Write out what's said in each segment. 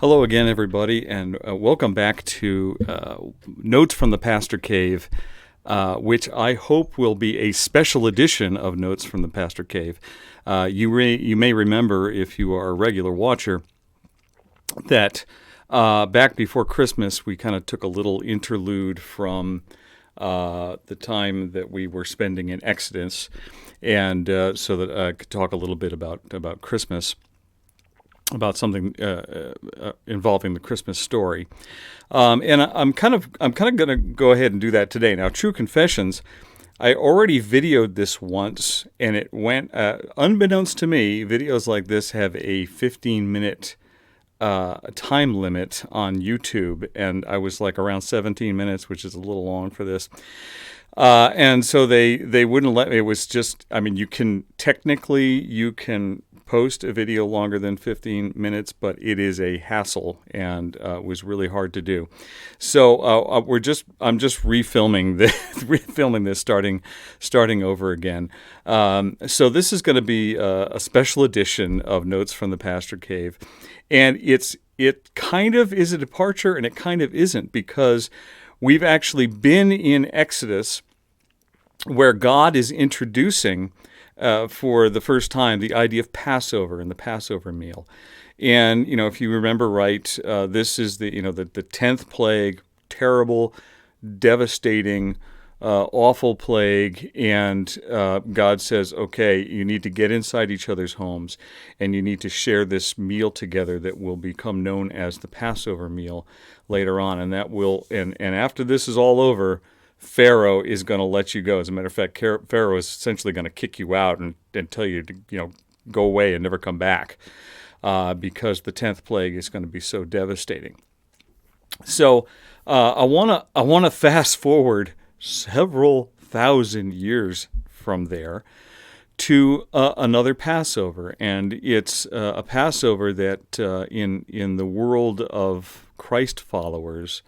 Hello again, everybody, and welcome back to Notes from the Pastor Cave, which I hope will be a special edition of Notes from the Pastor Cave. You may remember, if you are a regular watcher, that back before Christmas, we kind of took a little interlude from the time that we were spending in Exodus, and so that I could talk a little bit about Christmas, about something involving the Christmas story, and I'm kind of going to go ahead and do that today. Now, true confessions, I already videoed this once, and it went unbeknownst to me. Videos like this have a 15-minute time limit on YouTube, and I was like around 17 minutes, which is a little long for this. And so they wouldn't let me. It was just, I mean, you can post a video longer than 15 minutes, but it is a hassle and was really hard to do. So I'm just refilming this, starting over again. So this is going to be a special edition of Notes from the Pastor Cave, and it kind of is a departure, and it kind of isn't, because we've actually been in Exodus, where God is introducing for the first time the idea of Passover and the Passover Meal. And, if you remember right, this is the 10th plague, terrible, devastating, awful plague. And God says, okay, you need to get inside each other's homes, and you need to share this meal together that will become known as the Passover Meal later on. And that will, and after this is all over, Pharaoh is going to let you go. As a matter of fact, Pharaoh is essentially going to kick you out and tell you to go away and never come back, because the 10th plague is going to be so devastating. So I want to fast forward several thousand years from there to another Passover, and it's a Passover that in the world of Christ followers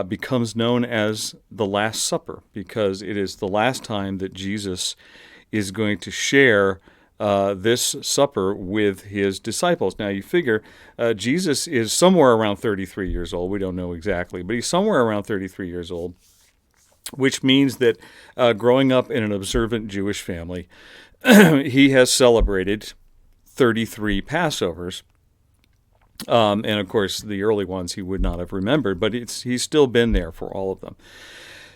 becomes known as the Last Supper, because it is the last time that Jesus is going to share this supper with his disciples. Now, you figure Jesus is somewhere around 33 years old. We don't know exactly, but he's somewhere around 33 years old, which means that growing up in an observant Jewish family, he has celebrated 33 Passovers. And of course, the early ones he would not have remembered, but he's still been there for all of them.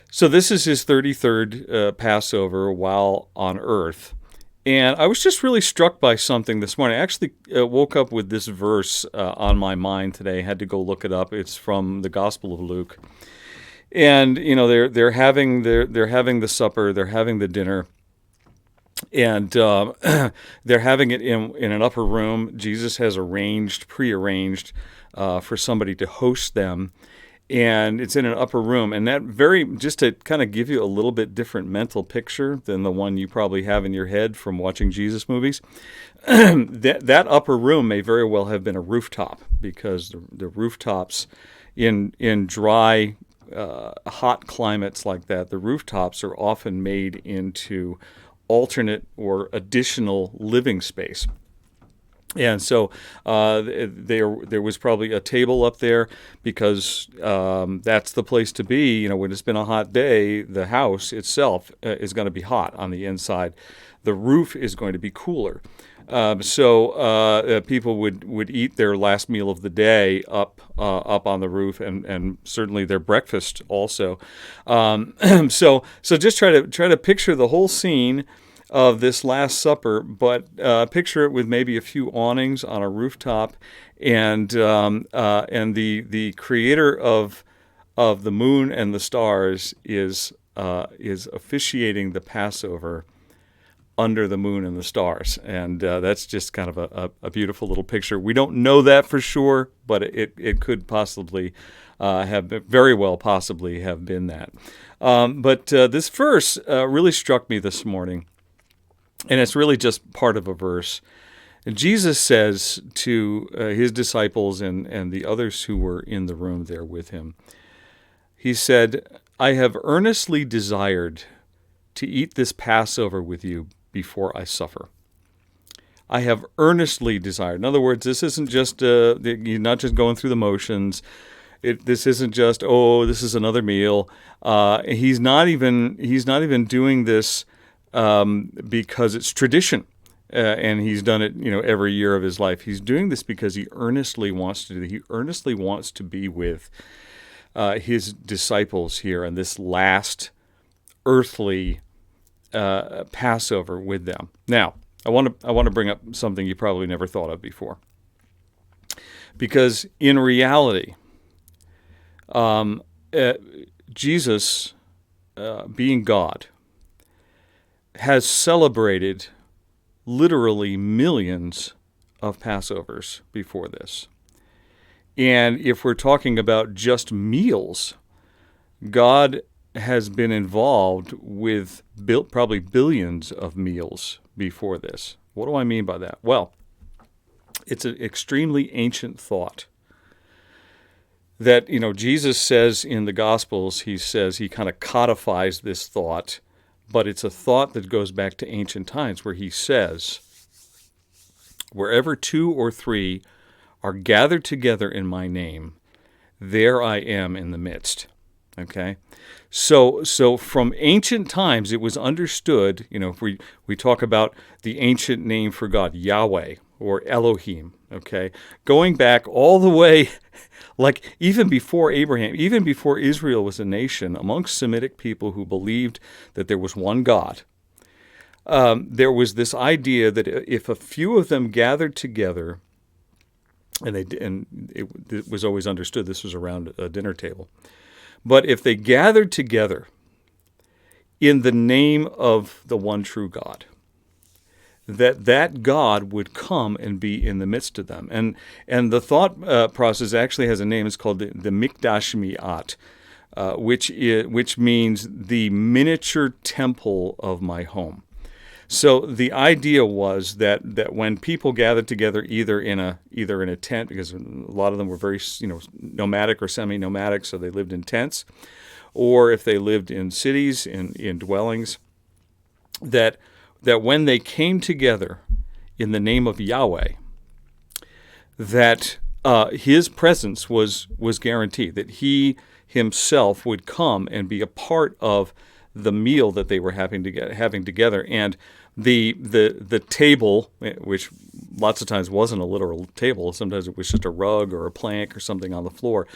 So this is his 33rd Passover while on earth. And I was just really struck by something this morning. I actually woke up with this verse on my mind today. I had to go look it up. It's from the Gospel of Luke. And they're having the supper, they're having the dinner. And they're having it in an upper room. Jesus has prearranged for somebody to host them, and it's in an upper room. And just to kind of give you a little bit different mental picture than the one you probably have in your head from watching Jesus movies, that upper room may very well have been a rooftop, because the rooftops in dry, hot climates like that, the rooftops are often made into alternate or additional living space. And so there was probably a table up there, because that's the place to be. When it's been a hot day, the house itself is going to be hot on the inside. The roof is going to be cooler. So people would eat their last meal of the day up on the roof, and certainly their breakfast also. So just try to picture the whole scene of this Last Supper, but picture it with maybe a few awnings on a rooftop, and the creator of the moon and the stars is officiating the Passover under the moon and the stars. And that's just kind of a beautiful little picture. We don't know that for sure, but it could possibly very well possibly have been that. But this verse really struck me this morning, and it's really just part of a verse. And Jesus says to his disciples and the others who were in the room there with him, he said, "I have earnestly desired to eat this Passover with you before I suffer. I have earnestly desired. In other words, this isn't just you're not just going through the motions. This isn't just, oh, this is another meal. He's not even doing this because it's tradition, and he's done it, every year of his life. He's doing this because he earnestly wants to do it. He earnestly wants to be with his disciples here on this last earthly Passover with them. Now, I want to bring up something you probably never thought of before, because in reality, Jesus, being God, has celebrated literally millions of Passovers before this. And if we're talking about just meals, God has been involved with probably billions of meals before this. What do I mean by that? Well, it's an extremely ancient thought that, Jesus says in the Gospels, he kind of codifies this thought, but it's a thought that goes back to ancient times where he says, wherever 2 or 3 are gathered together in my name, there I am in the midst. Okay? So from ancient times, it was understood, if we talk about the ancient name for God, Yahweh or Elohim, okay? Going back all the way, like even before Abraham, even before Israel was a nation, amongst Semitic people who believed that there was one God, there was this idea that if a few of them gathered together, and it was always understood this was around a dinner table, but if they gathered together in the name of the one true God, that God would come and be in the midst of them. And the thought process actually has a name. It's called the Mikdash Miyat, which means the miniature temple of my home. So the idea was that when people gathered together either in a tent, because a lot of them were very nomadic or semi-nomadic, so they lived in tents, or if they lived in cities, in dwellings, that when they came together in the name of Yahweh, that his presence was guaranteed, that he himself would come and be a part of the meal that they were having together. And the table, which lots of times wasn't a literal table, sometimes it was just a rug or a plank or something on the floor,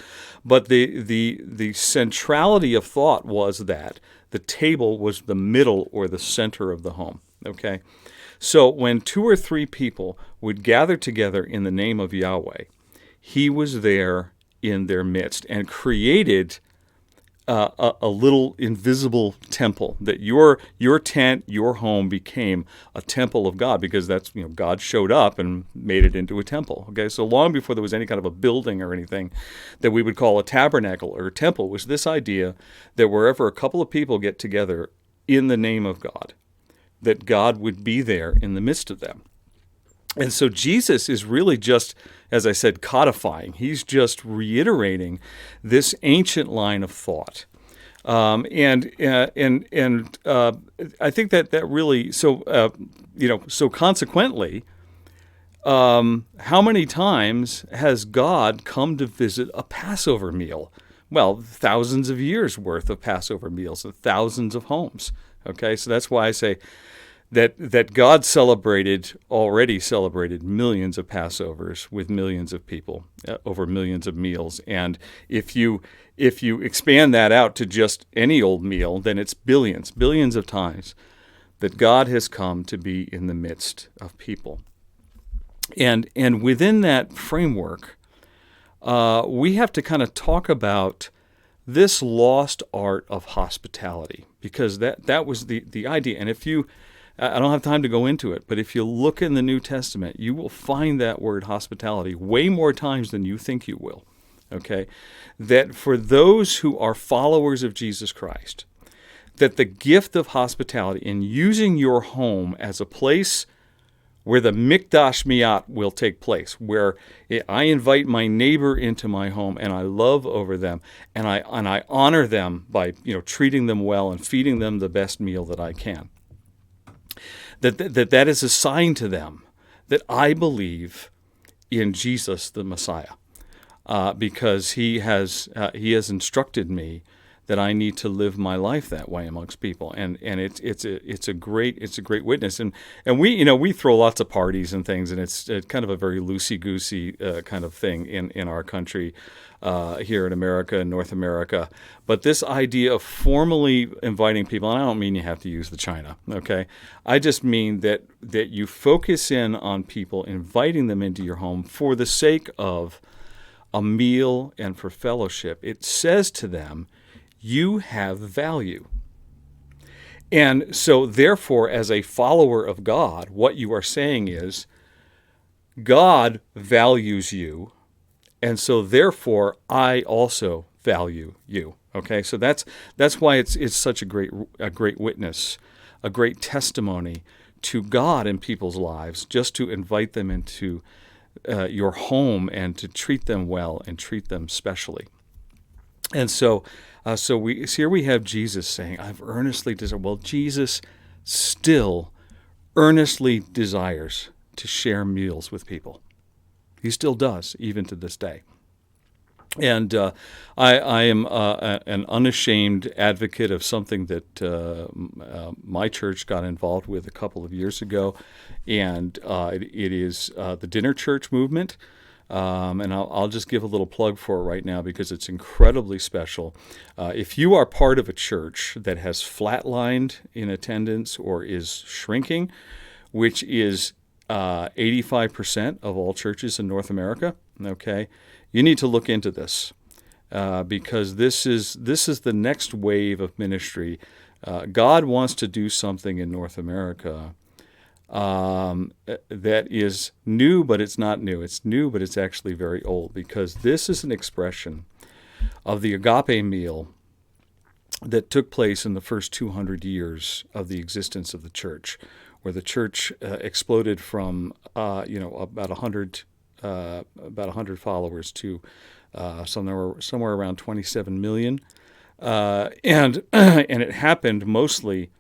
but the centrality of thought was that the table was the middle or the center of the home. Okay, so when 2 or 3 people would gather together in the name of Yahweh, he was there in their midst and created a little invisible temple, that your tent, your home became a temple of God, because that's, God showed up and made it into a temple. Okay, so long before there was any kind of a building or anything that we would call a tabernacle or a temple, was this idea that wherever a couple of people get together in the name of God, that God would be there in the midst of them. And so Jesus is really just, as I said, codifying. He's just reiterating this ancient line of thought. And I think that really, so consequently, how many times has God come to visit a Passover meal? Well, thousands of years worth of Passover meals and thousands of homes. Okay, so that's why I say that God already celebrated millions of Passovers with millions of people over millions of meals. And if you expand that out to just any old meal, then it's billions of times that God has come to be in the midst of people. And within that framework, we have to kind of talk about this lost art of hospitality, because that was the idea. And I don't have time to go into it, but if you look in the New Testament, you will find that word hospitality way more times than you think you will. Okay? That for those who are followers of Jesus Christ, that the gift of hospitality in using your home as a place where the Mikdash Miyat will take place, where I invite my neighbor into my home and I love over them and I honor them by treating them well and feeding them the best meal that I can. That is a sign to them that I believe in Jesus the Messiah, because he has instructed me that I need to live my life that way amongst people, and it's a great witness, and we throw lots of parties and things, and it's kind of a very loosey goosey kind of thing in our country, here in America and North America. But this idea of formally inviting people, and I don't mean you have to use the china, okay? I just mean that you focus in on people, inviting them into your home for the sake of a meal and for fellowship. It says to them, you have value. And so therefore, as a follower of God, what you are saying is, God values you, and so therefore I also value you. Okay, so that's why it's such a great witness, a great testimony to God in people's lives, just to invite them into your home and to treat them well and treat them specially. And so here we have Jesus saying, I've earnestly desired. Well, Jesus still earnestly desires to share meals with people. He still does, even to this day. And I am an unashamed advocate of something that my church got involved with a couple of years ago, and it is the dinner church movement. And I'll just give a little plug for it right now because it's incredibly special. If you are part of a church that has flatlined in attendance or is shrinking, which is 85% of all churches in North America, okay, you need to look into this because this is the next wave of ministry. God wants to do something in North America that is new, but it's not new. It's new, but it's actually very old, because this is an expression of the agape meal that took place in the first 200 years of the existence of the church, where the church exploded from about 100 followers to somewhere around 27 million, and it happened mostly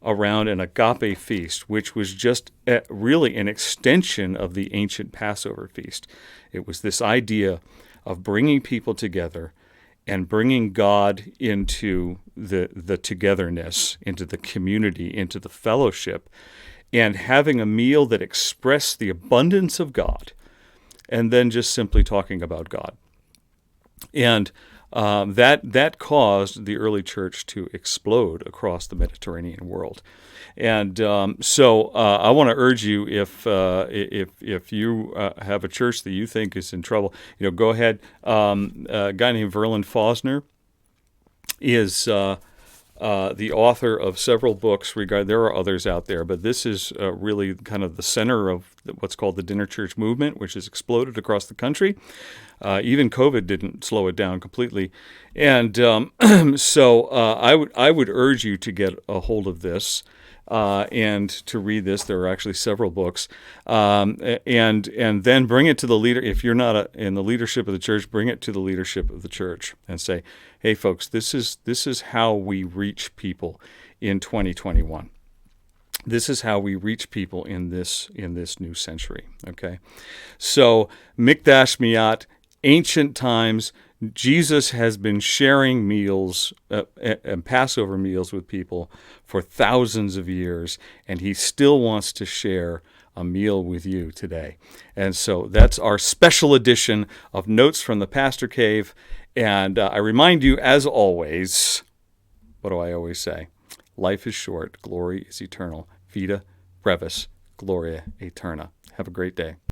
around an agape feast, which was just really an extension of the ancient Passover feast. It was this idea of bringing people together and bringing God into the togetherness, into the community, into the fellowship, and having a meal that expressed the abundance of God, and then just simply talking about God. And that caused the early church to explode across the Mediterranean world. And so I want to urge you, if you have a church that you think is in trouble, go ahead. A guy named Verlin Fosner is the author of several books. There are others out there, but this is really kind of the center of what's called the dinner church movement, which has exploded across the country. Even COVID didn't slow it down completely, and so I would urge you to get a hold of this and to read this. There are actually several books, and then bring it to the leader. If you're not in the leadership of the church, bring it to the leadership of the church and say, "Hey, folks, this is how we reach people in 2021. This is how we reach people in this new century." Okay, so Mikdash Miyat. Ancient times, Jesus has been sharing meals and Passover meals with people for thousands of years, and he still wants to share a meal with you today. And so that's our special edition of Notes from the Pastor Cave. And I remind you, as always, what do I always say? Life is short, glory is eternal. Vita brevis, gloria aeterna. Have a great day.